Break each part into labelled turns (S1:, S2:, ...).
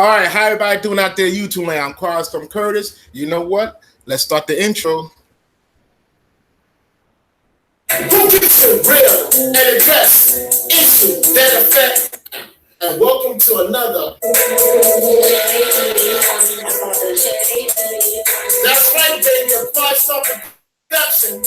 S1: All right, how everybody doing out there, YouTube land? I'm Carlos from Curtis. You know what? Let's start the intro. Who gets it real and address issues that affect? And welcome to another. That's right, baby. Apply something production.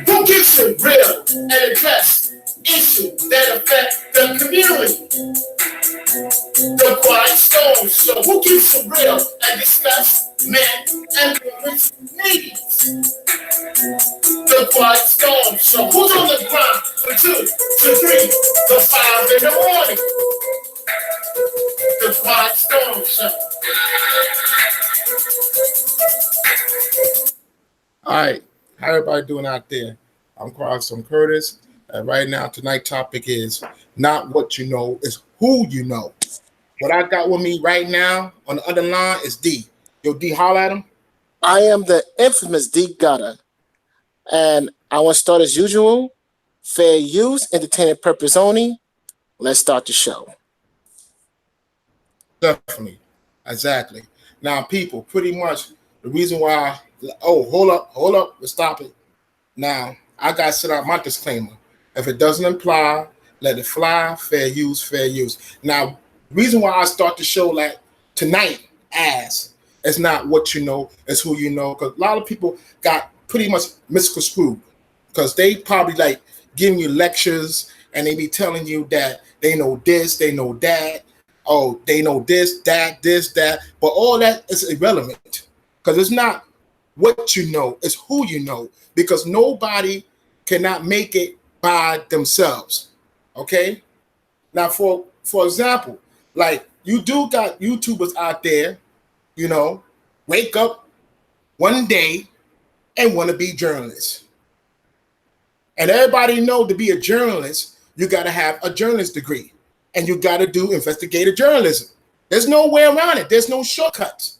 S1: Who gets it real and address issues that affect the community? The Quiet Storm Show. Who keeps it real and discuss men and women's needs? The Quiet Storm Show. Who's on the ground from 2 to 3 to 5 in the morning? The Quiet Storm Show. All right, how everybody doing out there? I'm Carlos from Curtis, and right now tonight's topic is not what you know, it's who you know. What I got with me right now on the other line is D. Yo, D, holla at him.
S2: I am the infamous D Gutter, and I want to start as usual. Fair use, entertainment purpose only. Let's start the show.
S1: Definitely. Exactly. Now, people, pretty much the reason why, hold up, let's stop it. Now, I got to set out my disclaimer. If it doesn't apply, let it fly, fair use, fair use. Now, reason why I start the show like tonight as it's not what you know, it's who you know. Because a lot of people got pretty much misconstrued because they probably like giving you lectures and they be telling you that they know this, they know that. Oh, they know this, that. But all that is irrelevant because it's not what you know, it's who you know. Because nobody cannot make it by themselves. Okay? Now, for example, like you do got YouTubers out there, you know, wake up one day and want to be journalists. And everybody know to be a journalist, you got to have a journalist degree and you got to do investigative journalism. There's no way around it. There's no shortcuts.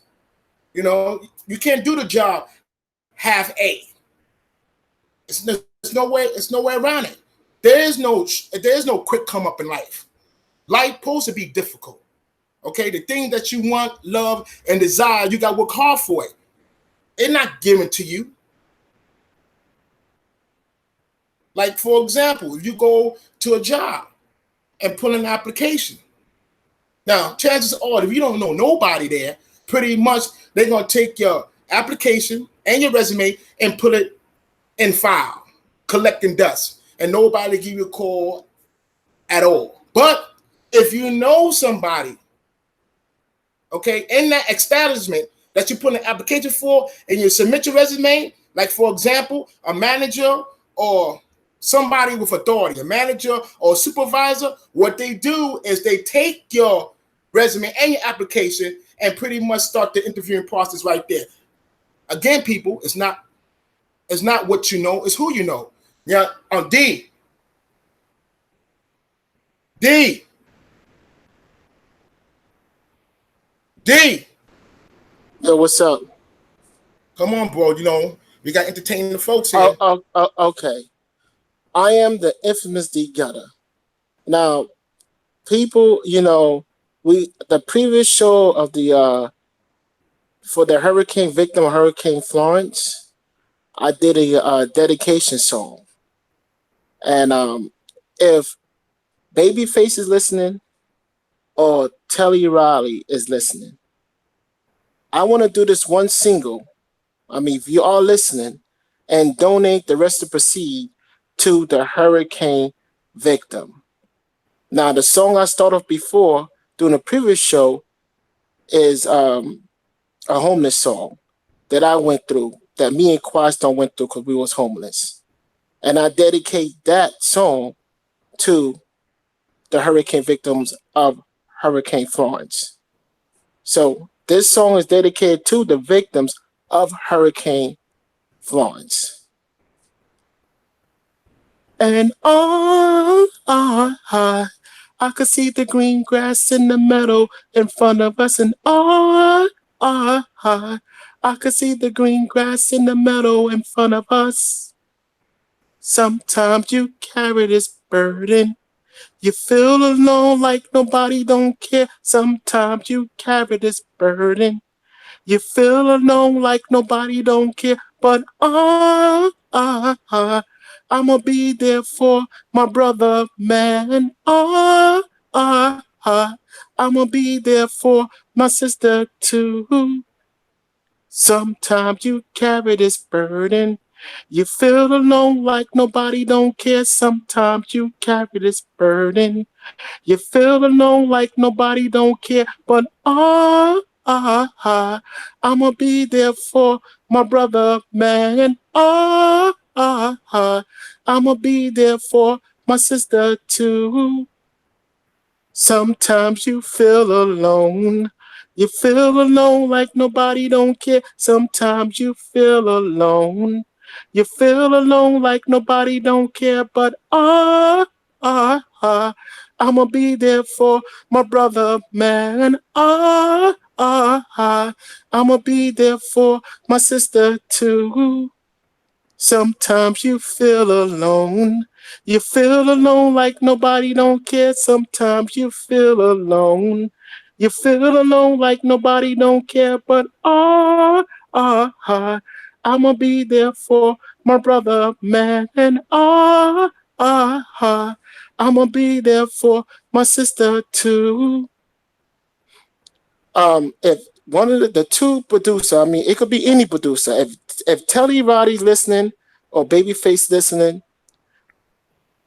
S1: You know, you can't do the job half A. It's no way around it. There's no quick come up in life. Life supposed to be difficult. Okay, the thing that you want, love, and desire, you got to work hard for it. It's not given to you. Like, for example, if you go to a job and put in an application. Now, chances are, if you don't know nobody there, pretty much they're going to take your application and your resume and put it in file, collecting dust, and nobody give you a call at all. But if you know somebody, okay, in that establishment that you put an application for and you submit your resume, like for example, a manager or somebody with authority, a manager or a supervisor, what they do is they take your resume and your application and pretty much start the interviewing process right there. Again, people, it's not what you know, it's who you know. Yeah, D.
S2: Yo, what's up?
S1: Come on, bro. You know, we got entertaining the folks here.
S2: Okay. I am the infamous D Gutter. Now, people, you know, the previous show of the for the hurricane victim, Hurricane Florence, I did a dedication song. And if Babyface is listening or Telly Riley is listening, I want to do this one single. I mean, if you are listening, and donate the rest of the proceed to the hurricane victim. Now, the song I started off before during the previous show is a homeless song that I went through, that me and Quaston went through because we was homeless. And I dedicate that song to the hurricane victims of Hurricane Florence. So this song is dedicated to the victims of Hurricane Florence. And all our heart, I could see the green grass in the meadow in front of us, and I could see the green grass in the meadow in front of us. Sometimes you carry this burden. You feel alone like nobody don't care. Sometimes you carry this burden. You feel alone like nobody don't care. But I'ma be there for my brother, man. I'ma be there for my sister too. Sometimes you carry this burden. You feel alone like nobody don't care. Sometimes you carry this burden. You feel alone like nobody don't care. But I'ma be there for my brother, man. I'ma be there for my sister too. Sometimes you feel alone. You feel alone like nobody don't care. Sometimes you feel alone. You feel alone like nobody don't care. But I'ma be there for my brother, man. I'ma be there for my sister too. Sometimes you feel alone. You feel alone like nobody don't care. Sometimes you feel alone. You feel alone like nobody don't care. But I'ma be there for my brother, man. And I'ma be there for my sister too. If one of the two producer, I mean, it could be any producer. If Telly Roddy's listening or Babyface listening,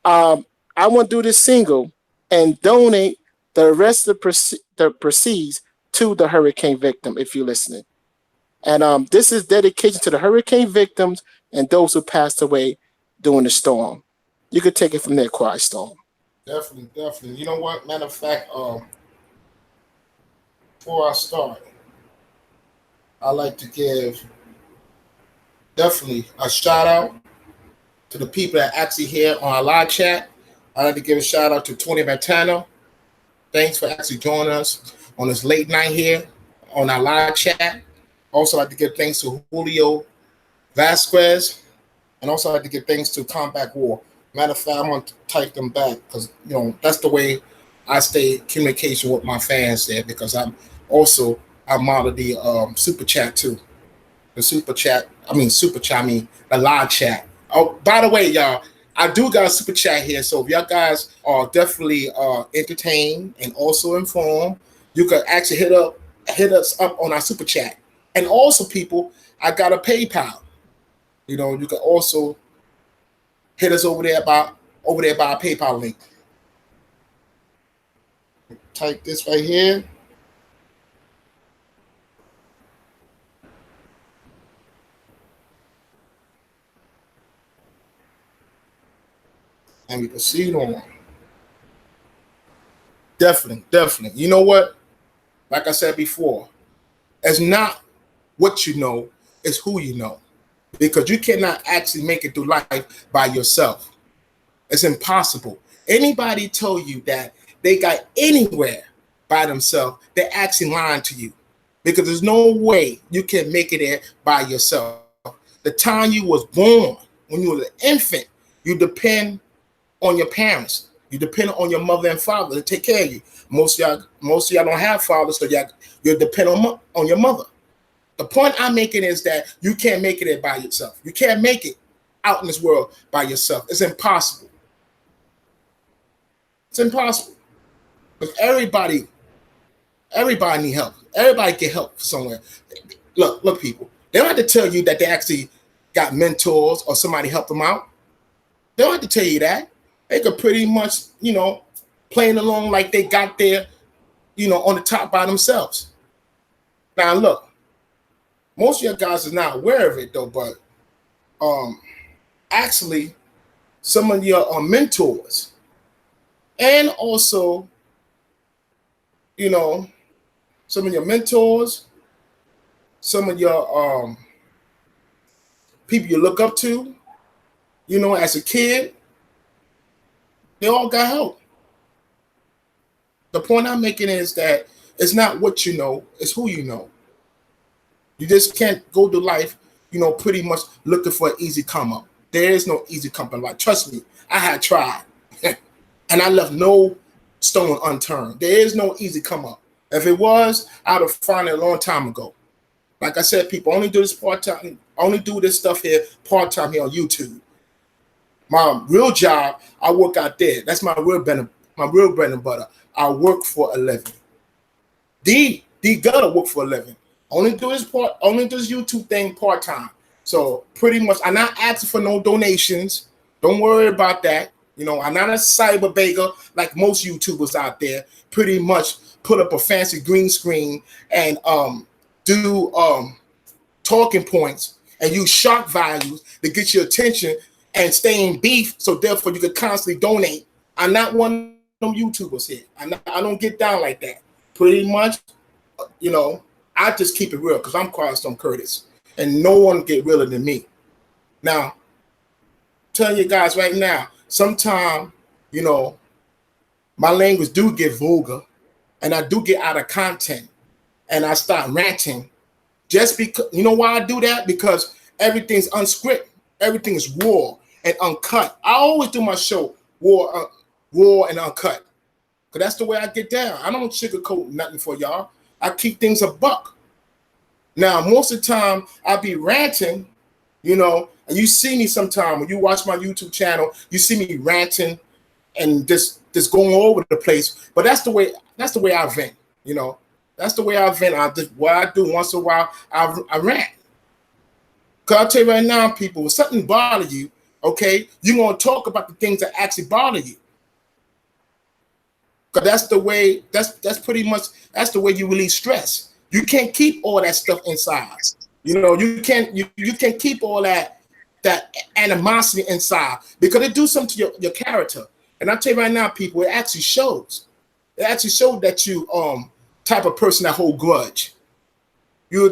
S2: I want to do this single and donate the rest of the proceeds to the hurricane victim. If you're listening, and this is dedication to the hurricane victims and those who passed away during the storm. You could take it from there, Quiet Storm.
S1: Definitely, definitely. You know what? Matter of fact, before I start, I like to give definitely a shout out to the people that actually here on our live chat. I'd like to give a shout out to Tony Montana. Thanks for actually joining us on this late night here on our live chat. Also, I'd like to give thanks to Julio Vasquez, and also I'd like to give thanks to Combat War. Matter of fact, I'm going to type them back because that's the way I stay in communication with my fans there because I model the super chat too. The super chat. Super chat. The live chat. Oh, by the way, y'all, I do got a super chat here. So if y'all guys are definitely entertained and also informed, you can actually hit us up on our super chat. And also, people, I got a PayPal. You can also hit us over there by our PayPal link. Type this right here. And we proceed on. Definitely, definitely. You know what? Like I said before, it's not what you know, it's who you know. Because you cannot actually make it through life by yourself. It's impossible. Anybody told you that they got anywhere by themselves, they're actually lying to you. Because there's no way you can make it there by yourself. The time you was born, when you were an infant, you depend on your parents. You depend on your mother and father to take care of you. Most of y'all don't have fathers, so you're dependent on your mother. The point I'm making is that you can't make it by yourself. You can't make it out in this world by yourself. It's impossible. It's impossible. Because everybody need help. Everybody get help somewhere. Look, people. They don't have to tell you that they actually got mentors or somebody helped them out. They don't have to tell you that. They could pretty much, playing along like they got there, on the top by themselves. Now look, most of your guys are not aware of it though, but actually some of your mentors and also, some of your mentors, some of your people you look up to, as a kid, they all got help. The point I'm making is that it's not what you know, it's who you know. You just can't go through life, pretty much looking for an easy come up. There is no easy come up. Like, trust me, I had tried, and I left no stone unturned. There is no easy come up. If it was, I'd have found it a long time ago. Like I said, people only do this part time. Only do this stuff here part time here on YouTube. My real job, I work out there. That's my real bread and butter. I work for a living. D gotta work for a living. Only do this YouTube thing part time. So pretty much, I'm not asking for no donations. Don't worry about that. I'm not a cyber beggar like most YouTubers out there. Pretty much put up a fancy green screen and do talking points and use shock values to get your attention and stay in beef. So therefore, you could constantly donate. I'm not one of them YouTubers here. I don't get down like that. Pretty much, I just keep it real because I'm Carlstone Curtis, and no one get realer than me. Now, telling you guys right now, sometimes, my language do get vulgar, and I do get out of content, and I start ranting. Just because, why I do that? Because everything's unscripted, everything is raw and uncut. I always do my show raw and uncut, because that's the way I get down. I don't sugarcoat nothing for y'all. I keep things a buck. Now, most of the time, I be ranting, and you see me sometime when you watch my YouTube channel, you see me ranting and just going all over the place. But that's the way I vent, That's the way I vent. What I do once in a while, I rant. Because I'll tell you right now, people, if something bothers you, okay, you're going to talk about the things that actually bother you. Because that's the way, that's pretty much, that's the way you release stress. You can't keep all that stuff inside. You can't keep all that animosity inside, because it do something to your character. And I'll tell you right now, people, it actually shows. It actually shows that you type of person that hold grudge. You're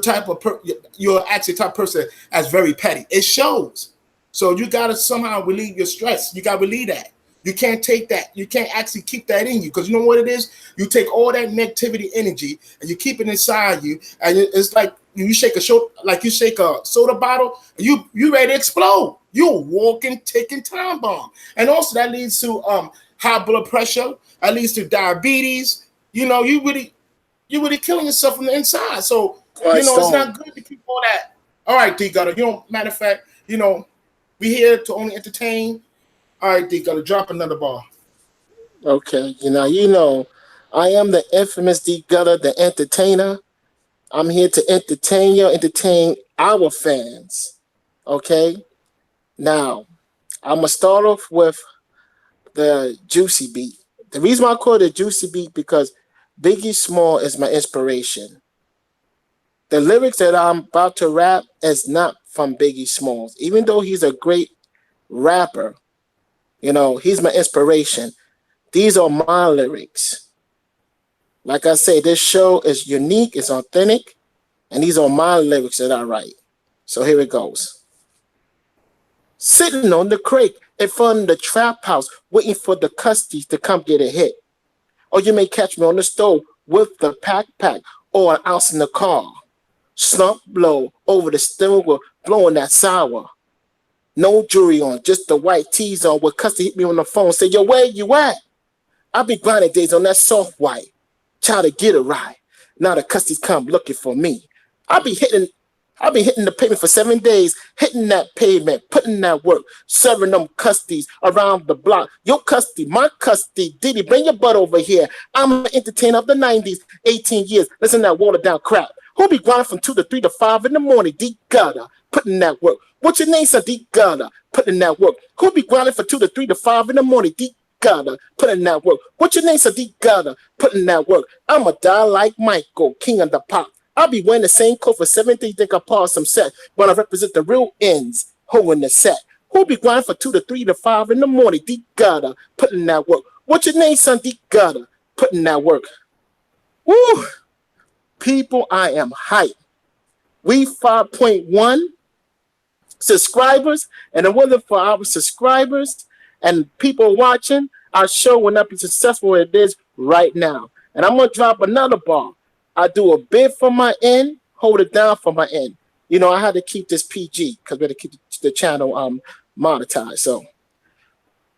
S1: actually type of person that's very petty. It shows. So you gotta somehow relieve your stress. You gotta relieve that. You can't take that. You can't actually keep that in you, because you know what it is? You take all that negativity energy and you keep it inside you, and it's like you shake a soda bottle, and you ready to explode. You're a walking, ticking time bomb. And also that leads to high blood pressure. That leads to diabetes. You really killing yourself from the inside. So it's not good to keep all that. All right, D Gutter. Matter of fact, we here to only entertain. All right, D, gotta drop another ball.
S2: Okay, I am the infamous D Gutter, the entertainer. I'm here to entertain our fans. Okay, now I'm gonna start off with the juicy beat. The reason why I call it a juicy beat, because Biggie Small is my inspiration. The lyrics that I'm about to rap is not from Biggie Smalls, even though he's a great rapper. He's my inspiration. These are my lyrics. Like I say, this show is unique, it's authentic, and these are my lyrics that I write. So here it goes. Sitting on the crate in front of the trap house, waiting for the custies to come get a hit. Or you may catch me on the stove with the pack, or an ounce in the car. Slump blow over the steering wheel, blowing that sour. No jewelry on, just the white tees on. Where Custy hit me on the phone, say, yo, where you at? I be grinding days on that soft white. Try to get a ride. Now the Custies come looking for me. I be hitting the pavement for 7 days, hitting that pavement, putting that work, serving them Custies around the block. Yo, Custy, my Custy, Diddy, bring your butt over here. I'm an entertainer of the 90s, 18 years, listen to that watered down crap. Who be grinding from 2 to 3 to 5 in the morning? D Gutter, putting that work. What's your name, son? D Gutter, putting that work. Who be grinding for 2 to 3 to 5 in the morning? D Gutter, putting that work. What's your name, son? D Gutter, putting that work. I'ma die like Michael, king of the pop. I'll be wearing the same coat for 7 days, think I paused some set, when I represent the real ends, holding the set. Who be grinding for 2 to 3 to 5 in the morning? D Gutter, putting that work. What's your name, son? D Gutter, putting that work. Woo! People, I am hyped. We 5.1 subscribers, and it wasn't for our subscribers and people watching, our show will not be successful as it is right now. And I'm gonna drop another bar. I do a bid for my end, hold it down for my end. You know, I had to keep this PG because we had to keep the channel monetized. So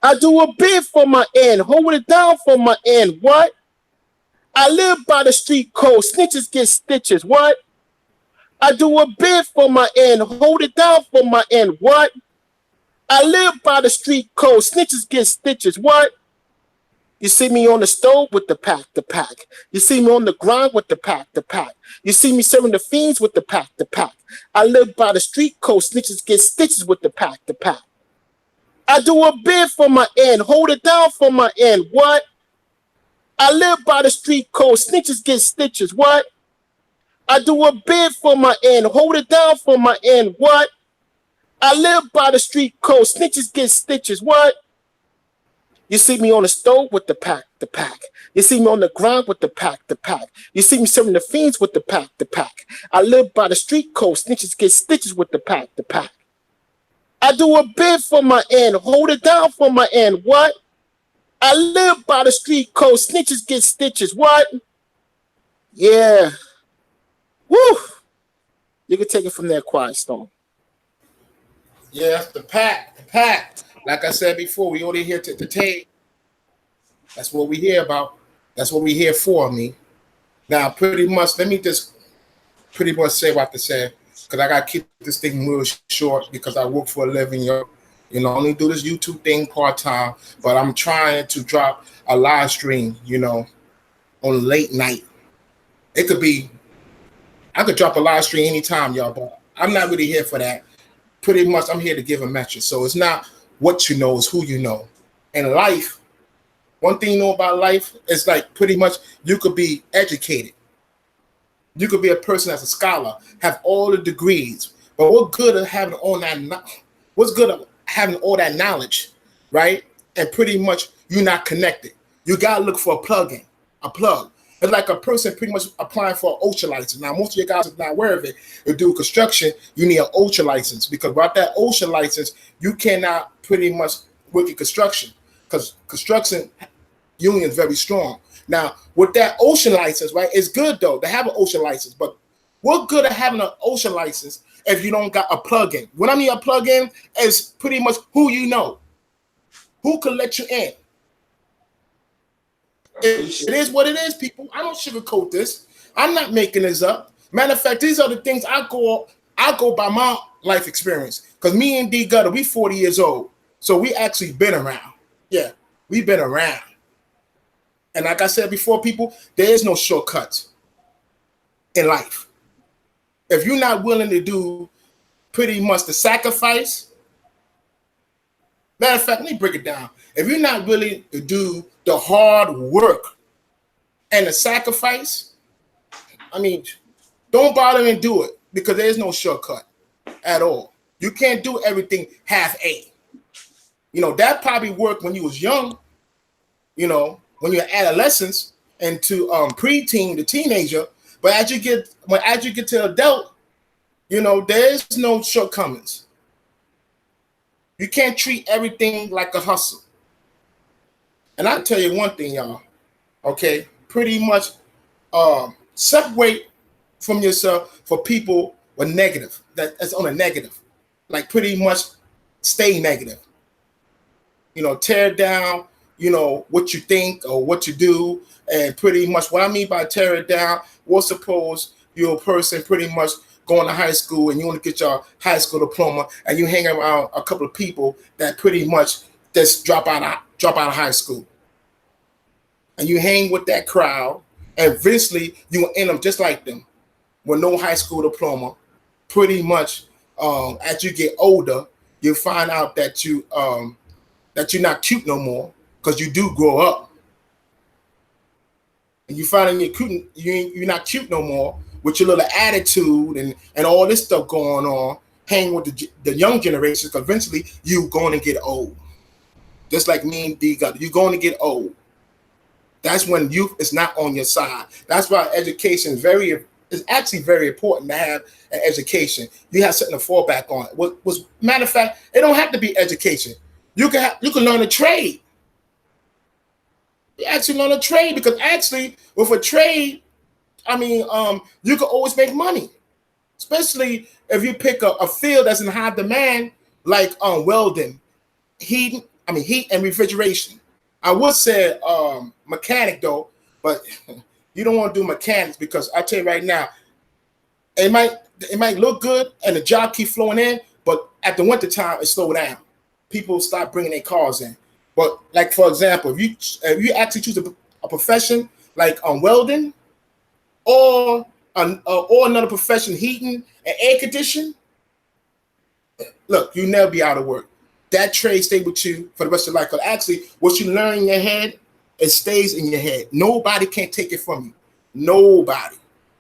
S2: I do a bid for my end, hold it down for my end. What? I live by the street code. Snitches get stitches. What? I do a bid for my end, hold it down for my end. What? I live by the street code. Snitches get stitches. What? You see me on the stove with the pack, the pack. You see me on the grind with the pack, the pack. You see me serving the fiends with the pack, the pack. I live by the street code. Snitches get stitches with the pack, the pack. I do a bid for my end, hold it down for my end. What? I live by the street code. Snitches get stitches. What? I do a bid for my end, hold it down for my end. What? I live by the street code. Snitches get stitches. What? You see me on the stove with the pack, the pack. You see me on the ground with the pack, the pack. You see me serving the fiends with the pack, the pack. I live by the street code. Snitches get stitches with the pack, the pack. I do a bid for my end, hold it down for my end. What? I live by the street code. Snitches get stitches. What? Yeah. Woo. You can take it from there, Quiet Storm.
S1: Yeah, the pack, the pack. Like I said before, we only here to entertain. That's what we hear about. That's what we here for, me. Now, pretty much, let me just pretty much say what to say, because I got to keep this thing real short because I work for a living. You know, I only do this YouTube thing part-time, but I'm trying to drop a live stream, you know, on late night. It could be, I could drop a live stream anytime, y'all, but I'm not really here for that. Pretty much, I'm here to give a message. So it's not what you know, it's who you know. In life, one thing you know about life is like pretty much you could be educated. You could be a person that's a scholar, have all the degrees, but what good of having all that? What's good of having all that knowledge, right? And pretty much you're not connected. You gotta look for a plug-in, a plug. It's like a person pretty much applying for an OSHA license. Now, most of you guys are not aware of it. You do construction, you need an OSHA license because without that OSHA license, you cannot pretty much work in construction because construction union is very strong. Now, with that OSHA license, right, it's good though to have an OSHA license, but what good of having an OSHA license if you don't got a plug-in? What I mean a plug-in is pretty much who you know, who can let you in. It is what it is, people. I don't sugarcoat this. I'm not making this up. Matter of fact, these are the things I go by my life experience. Because me and D Gutter, we 40 years old. So we actually been around. Yeah, we've been around. And like I said before, people, there is no shortcuts in life. If you're not willing to do pretty much the sacrifice, matter of fact, let me break it down. If you're not willing to do the hard work and the sacrifice, I mean, don't bother and do it because there's no shortcut at all. You can't do everything half-a. You know, that probably worked when you was young, you know, when you're adolescence and to preteen, the teenager. But as you get to adult, you know, there's no shortcomings. You can't treat everything like a hustle. And I'll tell you one thing, y'all, okay? Pretty much separate from yourself for people with negative, that's on a negative. Like pretty much stay negative. You know, tear down, you know, what you think or what you do. And pretty much what I mean by tear it down, well, suppose you're a person pretty much going to high school and you want to get your high school diploma and you hang around a couple of people that pretty much just drop out of high school. And you hang with that crowd and eventually you will end up just like them with no high school diploma. Pretty much as you get older, you find out that you're not cute no more because you do grow up. And you find out you're not cute no more with your little attitude and all this stuff going on, hang with the young generation, because eventually you're going to get old. Just like me and D got, you're going to get old. That's when youth is not on your side. That's why education is actually very important to have an education. You have something to fall back on. Matter of fact, it don't have to be education. You can learn a trade. You actually learn a trade because actually with a trade, I mean, you can always make money, especially if you pick a field that's in high demand, like welding, heat. I mean, heat and refrigeration. I would say mechanic though, but you don't want to do mechanics because I tell you right now, it might it might look good and the job keep flowing in, but at the winter time it slow down. People start bringing their cars in. But like for example, if you actually choose a profession like welding or or another profession, heating and air conditioning, look, you never be out of work. That trade stay with you for the rest of your life. Because actually, what you learn in your head, it stays in your head. Nobody can take it from you. Nobody.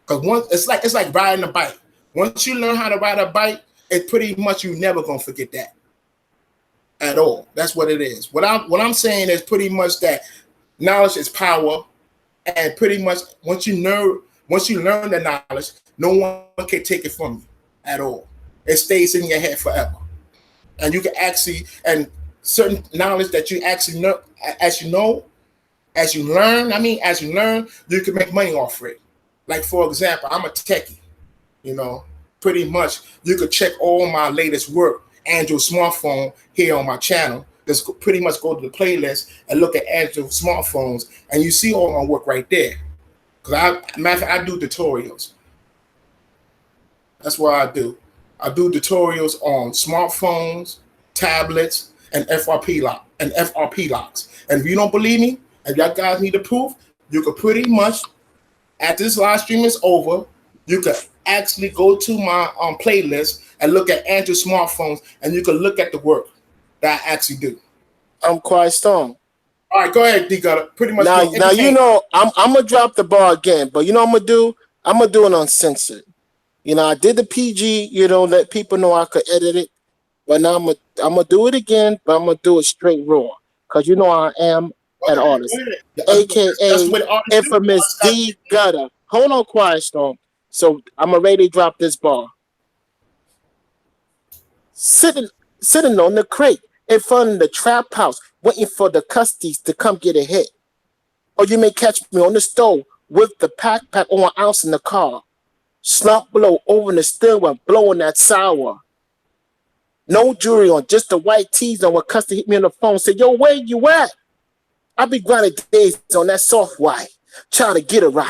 S1: Because once it's like riding a bike. Once you learn how to ride a bike, it's pretty much you never gonna forget that at all. That's what it is. What I'm saying is pretty much that knowledge is power, and pretty much once you learn the knowledge, no one can take it from you at all. It stays in your head forever, and you can actually and certain knowledge that you actually know as you know as you learn. I mean, as you learn, you can make money off it. Like for example, I'm a techie. You know, pretty much you could check all my latest work Android smartphone here on my channel. Just pretty much go to the playlist and look at Android smartphones, and you see all my work right there. Cause matter of fact, I do tutorials. That's what I do. I do tutorials on smartphones, tablets, and FRP locks. And if you don't believe me, and y'all guys need the proof, you could pretty much after this live stream is over, you could actually go to my playlist and look at Android smartphones, and you can look at the work that I actually do.
S2: I'm quite strong.
S1: All right, go ahead, D. Got pretty much
S2: Now you know I'm gonna drop the bar again, but you know what I'm gonna do? I'm gonna do it uncensored. You know, I did the PG. You know, let people know I could edit it, but now I'm gonna do it again, but I'm gonna do it straight raw, cause you know I am an artist,
S1: That's
S2: aka
S1: what artists do.
S2: infamous D Gutter. Hold on, Quiet Storm. So I'm ready to drop this bar. Sitting sitting on the crate in front of the trap house, waiting for the custies to come get a hit. Or you may catch me on the stove with the pack on an ounce in the car. Slump blow over in the steering blowing that sour. No jewelry on, just the white tees on when Custy hit me on the phone. Say, yo, where you at? I be grinding days on that soft white, trying to get a ride.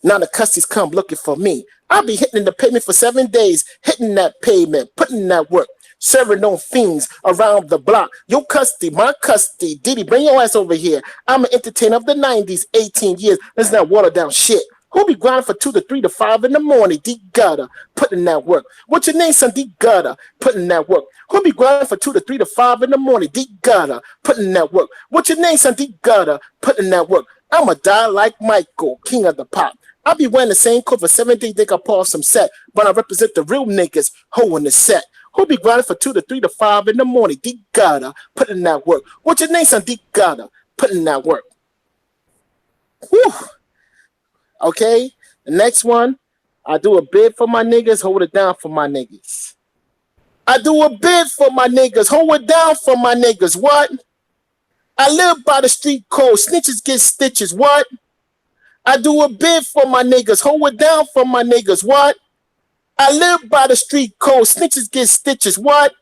S2: Now the custies come looking for me. I'll be hitting the pavement for 7 days, hitting that pavement, putting in that work, serving on fiends around the block. Yo, custy, my custy, Diddy, bring your ass over here. I'm an entertainer of the 90s, 18 years. Let's not water down shit. Who be grinding for 2 to 3 to 5 in the morning? D Gutter, putting in that work. What's your name, son? D Gutter, putting in that work. Who be grinding for 2 to 3 to 5 in the morning? D Gutter, putting in that work. What's your name, son? D Gutter, putting in that work. I'ma die like Michael, king of the pop. I'll be wearing the same coat for 7 days, think I pause some set, but I represent the real niggas holding the set. Who be grinding for 2 to 3 to 5 in the morning? D Gutter, putting in that work. What's your name, son? D Gutter, putting in that work. Whew. Okay, the next one, I do a bid for my niggas, hold it down for my niggas. I do a bid for my niggas, hold it down for my niggas. What? I live by the street code, snitches get stitches. What? I do a bid for my niggas, hold it down for my niggas. What? I live by the street code, snitches get stitches. What?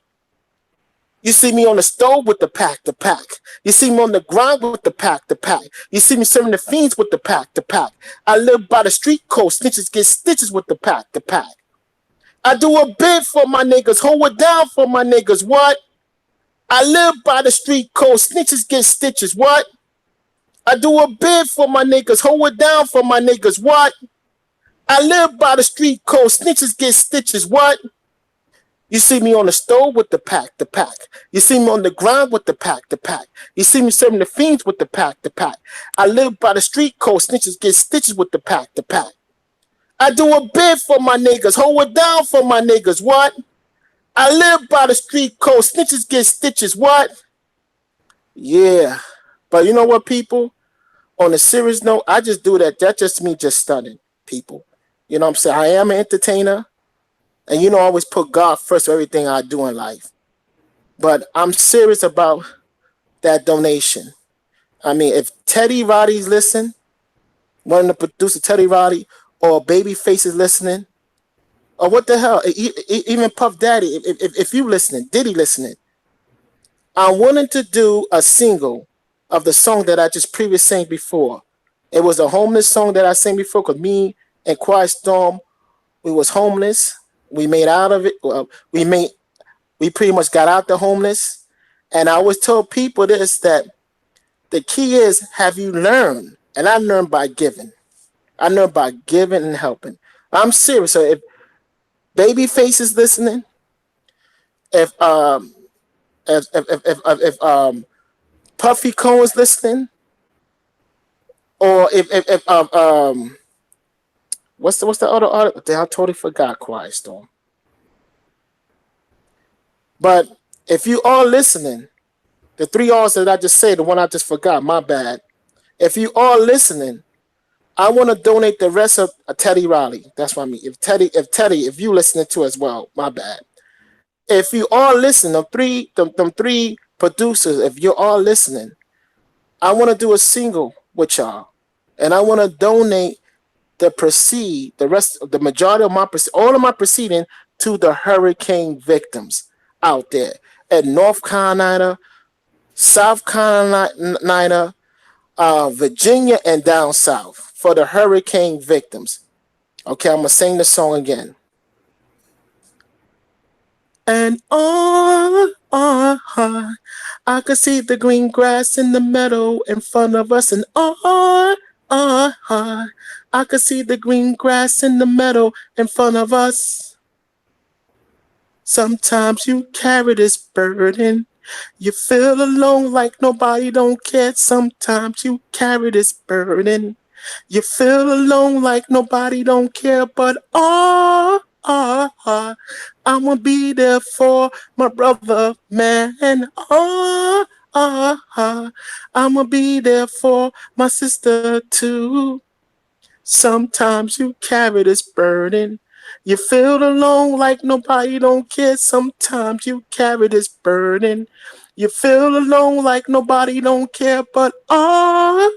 S2: You see me on the stove with the pack. You see me on the grind with the pack. You see me serving the fiends with the pack. I live by the street code, snitches get stitches with the pack. I do a bid for my niggas, hold it down for my niggas. What? I live by the street code, snitches get stitches. What? I do a bid for my niggas, hold it down for my niggas. What? I live by the street code, snitches get stitches. What? You see me on the stove with the pack. You see me on the ground with the pack. You see me serving the fiends with the pack. I live by the street code, snitches get stitches with the pack. I do a bid for my niggas, hold it down for my niggas. What? I live by the street code, snitches get stitches. What? Yeah. But you know what, people? On a serious note, I just do that. That's just me just stunning people. You know what I'm saying? I am an entertainer. And you know, I always put God first for everything I do in life. But I'm serious about that donation. I mean, if Teddy Roddy's listening, one of the producer Teddy Roddy, or Babyface is listening, or what the hell, even Puff Daddy, if you listening, Diddy listening, I'm willing to do a single of the song that I just previously sang before. It was a homeless song that I sang before because me and Quiet Storm, we was homeless. We made out of it. We pretty much got out the homeless. And I always told people this, that the key is, have you learned? And I learned by giving. I learned by giving and helping. I'm serious. So if Babyface is listening, if Puffy Cohen's listening, or what's the other artist? I totally forgot. Quiet Storm. But if you are listening, the three artists that I just said, the one I just forgot, my bad. If you are listening, I want to donate the rest of Teddy Riley. That's what I mean. If you listening to as well, my bad. If you are listening, them three producers, if you're all listening, I want to do a single with y'all, and I want to donate the majority of all of my proceeding to the hurricane victims out there in North Carolina, South Carolina, Virginia, and down south for the hurricane victims. Okay, I'm gonna sing the song again. And I could see the green grass in the meadow in front of us, and I could see the green grass in the meadow in front of us. Sometimes you carry this burden. You feel alone like nobody don't care. Sometimes you carry this burden. You feel alone like nobody don't care, but I'ma be there for my brother, man. I'ma be there for my sister too. Sometimes you carry this burden. You feel alone like nobody don't care. Sometimes you carry this burden. You feel alone like nobody don't care, but I'ma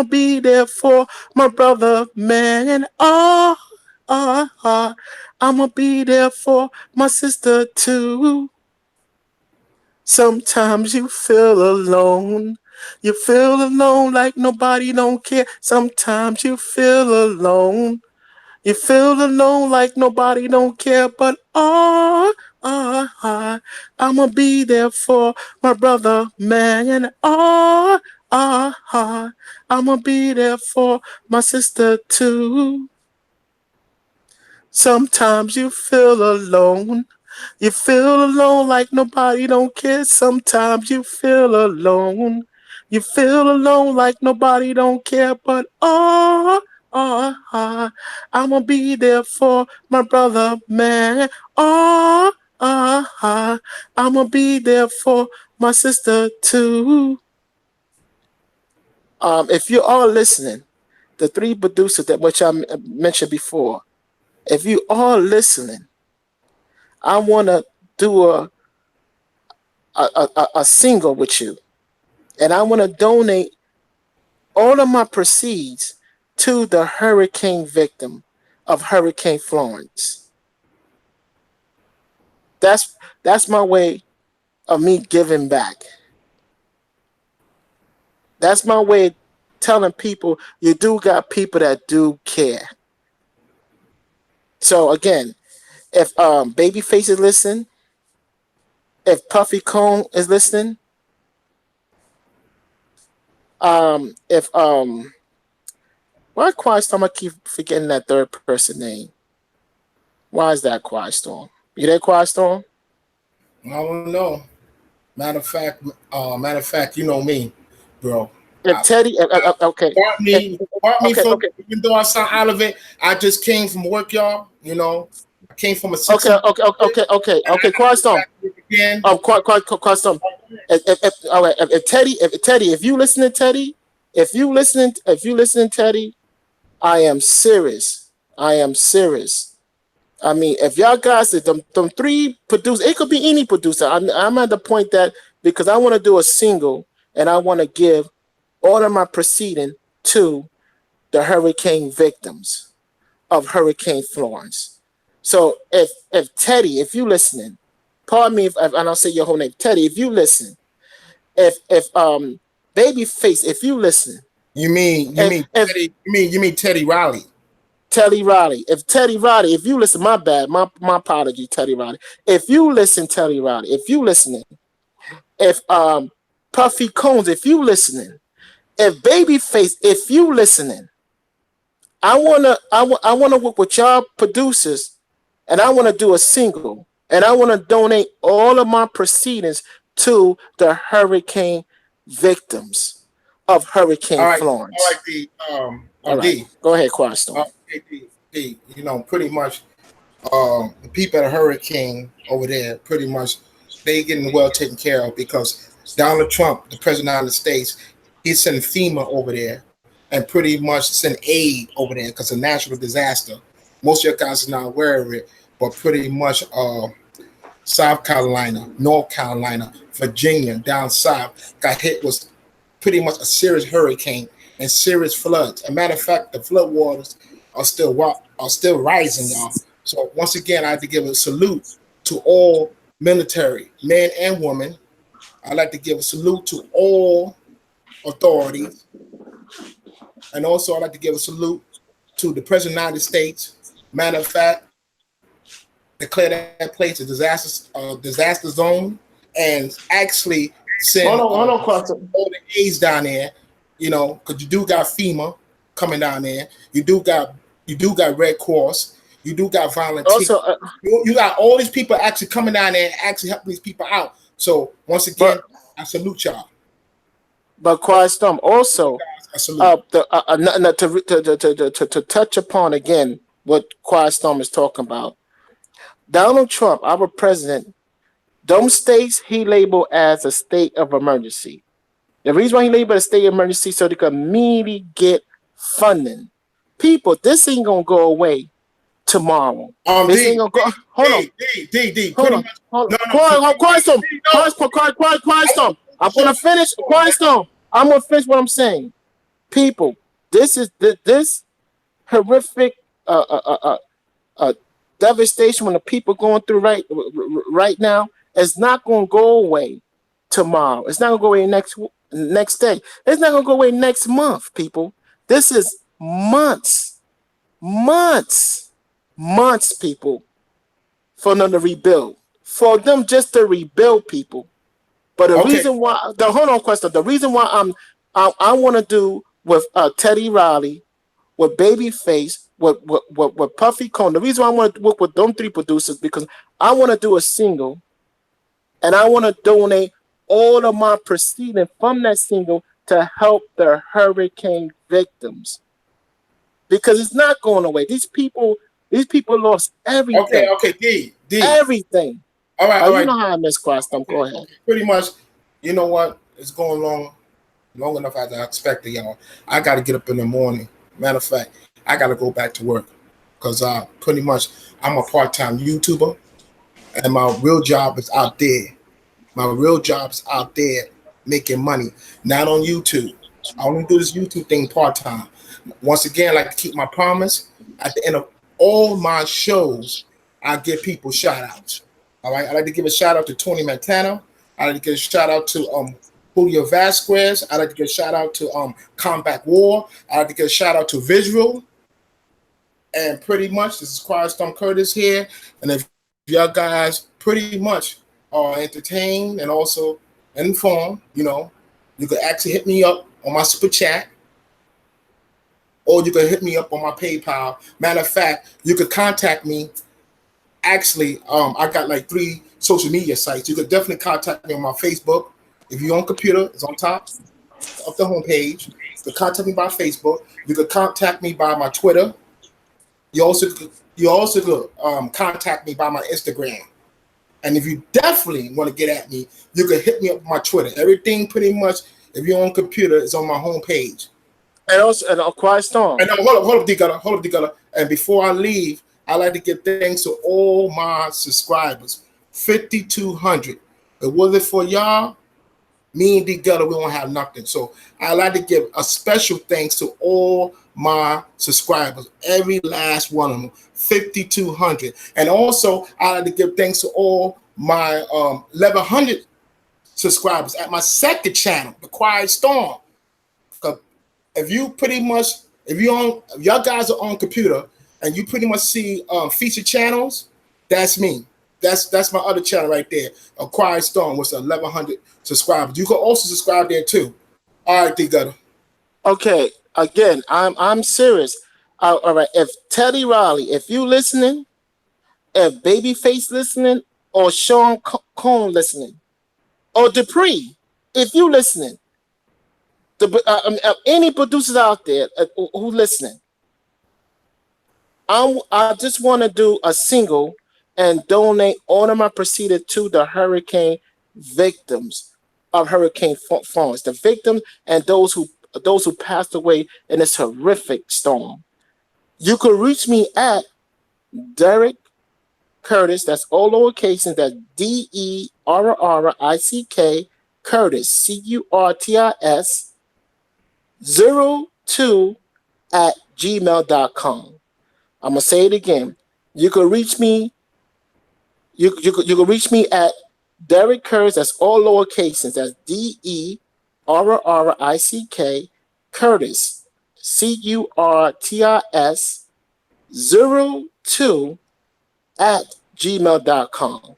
S2: be there for my brother, man. I'ma be there for my sister too. Sometimes you feel alone. You feel alone like nobody don't care. Sometimes you feel alone. You feel alone like nobody don't care, but I'ma be there for my brother, man. I'ma be there for my sister too. Sometimes you feel alone. You feel alone like nobody don't care. Sometimes you feel alone. You feel alone like nobody don't care, but I'ma be there for my brother, man. I'ma be there for my sister too. If you are listening, the three producers that which I mentioned before, if you are listening, I want to do a single with you, and I want to donate all of my proceeds to the hurricane victim of Hurricane Florence. That's my way of me giving back. That's my way of telling people you do got people that do care. So again, if Babyface is listening, if Puffy Cone is listening, if why Quiet Storm? I keep forgetting that third person name. Why is that Quiet Storm? You there, Quiet Storm?
S1: I don't know. Matter of fact, you know me, bro.
S2: If
S1: I,
S2: Teddy, okay,
S1: part me from,
S2: okay,
S1: even though I sound out of it, I just came from work, y'all. You know, I came from a
S2: okay,
S1: 6 and I
S2: Quiet
S1: gotta go
S2: Storm.
S1: back to work again.
S2: Quiet Storm. All right, Teddy, if you listening, Teddy, if you listening, Teddy, I am serious. I am serious. I mean, if y'all guys, them three producers, it could be any producer. I'm at the point that because I want to do a single and I want to give all of my proceeding to the hurricane victims of Hurricane Florence. So if Teddy, if you listening, pardon me if I don't say your whole name, Teddy, if you listen, if Babyface, if you listen,
S1: You mean you mean
S2: if
S1: Teddy? You mean Teddy Riley?
S2: Teddy Riley, if you listen, my bad, my apology, Teddy Riley. If you listen, Teddy Riley, if you listening, if Puffy Combs, if you listening, if Babyface, if you listening, I wanna work with y'all producers, and I wanna do a single, and I wanna donate all of my proceedings to the hurricane victims of Hurricane
S1: All right,
S2: Florence. All right,
S1: D.
S2: go ahead, Quarterstone.
S1: D. You know, pretty much, the people at Hurricane over there, pretty much, they getting well taken care of because Donald Trump, the president of the United States, he's sending FEMA over there and pretty much send aid over there because it's a natural disaster. Most of your guys are not aware of it, but pretty much, South Carolina, North Carolina, Virginia, down south, got hit with pretty much a serious hurricane and serious floods. As a matter of fact, the flood waters are still rising, y'all. So once again, I have to give a salute to all military, men and women. I'd like to give a salute to all authorities, and also I'd like to give a salute to the President of the United States. Matter of fact, declare that place a disaster zone, and actually send
S2: Hold on, Quarterstone.
S1: all the aides down there. You know, because you do got FEMA coming down there. You do got Red Cross. You do got volunteers.
S2: Also,
S1: You got all these people actually coming down there and actually helping these people out. So once again,
S2: but
S1: I salute y'all.
S2: Quarterstone, also,
S1: I salute.
S2: to touch upon again what Quarterstone is talking about. Donald Trump, our president, them states he labeled as a state of emergency. The reason why he labeled a state of emergency so they could immediately get funding. People, this ain't gonna go away tomorrow. This ain't
S1: D,
S2: gonna go. Hold on, hold
S1: pretty
S2: on,
S1: much.
S2: hold
S1: No,
S2: on.
S1: no, no,
S2: Quarterstone,
S1: no.
S2: Quarterstone. I'm gonna finish. Quarterstone. I'm gonna finish what I'm saying. People, this is this horrific uh, devastation when the people going through right now is not going to go away tomorrow. It's not going to go away next day. It's not going to go away next month. People, this is months, months, months. People, for them to rebuild, for them just to rebuild. People, but the
S1: Okay,
S2: reason why the hold on question, the reason why I want to do with Teddy Riley, with Babyface, with Puffy Cone. The reason why I want to work with them three producers because I want to do a single, and I want to donate all of my proceeding from that single to help the hurricane victims because it's not going away. These people lost everything,
S1: okay. D.
S2: everything.
S1: All
S2: You
S1: right.
S2: know how I miss Quastum.
S1: Okay,
S2: Go ahead.
S1: okay. Pretty much. You know what? It's going long enough as I expected, y'all. I got to get up in the morning. Matter of fact, I got to go back to work because pretty much I'm a part-time YouTuber, and my real job is out there. My real job is out there making money, not on YouTube. I only do this YouTube thing part-time. Once again, I like to keep my promise. At the end of all my shows, I give people shout-outs. All right, I like to give a shout-out to Tony Montana. I like to give a shout-out to Julio Vasquez. I like to give a shout-out to Combat War. I like to give a shout-out to Visual. And pretty much, this is Quiet Storm Curtis here. And if y'all guys pretty much are entertained and also informed, you could actually hit me up on my super chat, or you could hit me up on my PayPal. Matter of fact, you could contact me. Actually, I got like 3 social media sites. You could definitely contact me on my Facebook. If you're on computer, it's on top of the homepage. You could contact me by Facebook. You could contact me by my Twitter. You also could contact me by my Instagram. And if you definitely want to get at me, you can hit me up on my Twitter. Everything pretty much, if you're on computer, is on my homepage.
S2: And also, and Quiet Storm.
S1: And hold up, D-Gutter. And before I leave, I like to give thanks to all my subscribers, 5,200. It wasn't for y'all, me and D Gutter, we don't have nothing. So I like to give a special thanks to all my subscribers, every last one of them, 5,200. And also I like to give thanks to all my 1,100 subscribers at my second channel, The Quiet Storm. If you pretty much, if y'all guys are on computer and you pretty much see feature channels, that's me. That's my other channel right there, A Quiet Storm, with 1,100 subscribers. You can also subscribe there too. All right, D Gutter.
S2: Okay, again, I'm serious. All right, if Teddy Riley, if you listening, if Babyface listening, or Sean Combs listening, or Dupree, if you listening, any producers out there who listening, I just want to do a single and donate all of my proceeds to the hurricane victims of Hurricane Florence, the victims and those who passed away in this horrific storm. You can reach me at Derek Curtis. That's all lowercase, and that's DERRICK Curtis CURTIS 02 at gmail.com. I'm gonna say it again. You can reach me. You can reach me at Derek Curtis. That's all lowercase. That's DERRICK Curtis CURTIS 02 at gmail.com.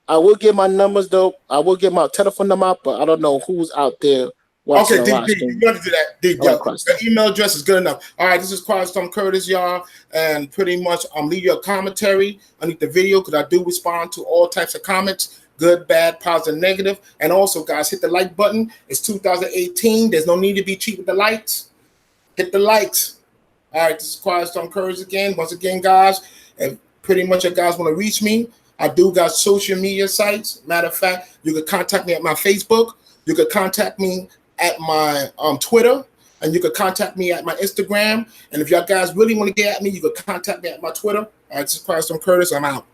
S2: I will get my numbers though. I will get my telephone number out, but I don't know who's out there watching.
S1: Okay, DD, you got to do that. The email address is good enough. All right, this is Quiet Storm Curtis, y'all, and pretty much leave your commentary underneath the video because I do respond to all types of comments, good, bad, positive, negative. And also, guys, hit the like button. It's 2018. There's no need to be cheap with the likes. Hit the likes. All right, this is Quiet Storm Curtis again. Once again, guys, and pretty much if guys want to reach me, I do got social media sites. Matter of fact, you can contact me at my Facebook. You can contact me at my Twitter, and you can contact me at my Instagram. And if y'all guys really want to get at me, you can contact me at my Twitter. All right, this is Quiet Storm Curtis. I'm out.